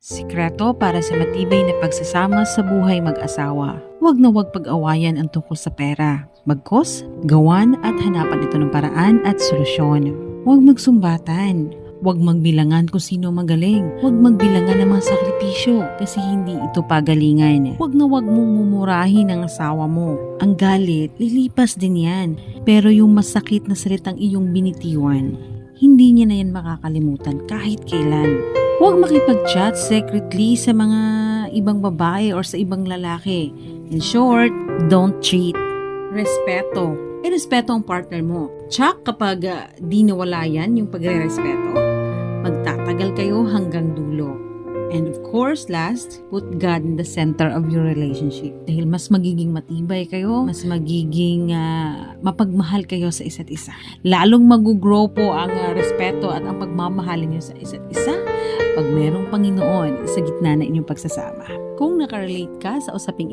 Sikreto para sa matibay na pagsasama sa buhay mag-asawa. Huwag na huwag pag-awayan ang tungkol sa pera. Bagkus, gawan at hanapan ito ng paraan at solusyon. Huwag magsumbatan. Huwag magbilangan kung sino magaling. Huwag magbilangan ng mga sakripisyo kasi hindi ito pagalingan. Huwag na huwag mong mumurahin ang asawa mo. Ang galit, lilipas din yan. Pero yung masakit na salitang iyong binitiwan, hindi niya na yan makakalimutan kahit kailan. Huwag makipag-chat secretly sa mga ibang babae or sa ibang lalaki. In short, don't cheat. Respeto. Respeto ang partner mo. Tsak kapag di nawala yan yung pagre-respeto, magtatagal kayo hanggang dulo. And of course, last, put God in the center of your relationship. Dahil mas magiging matibay kayo, mas magiging mapagmahal kayo sa isa't isa. Lalong mag-grow po ang respeto at ang pagmamahalin niyo sa isa't isa pag merong Panginoon sa gitna na inyong pagsasama. Kung nakarelate ka sa usaping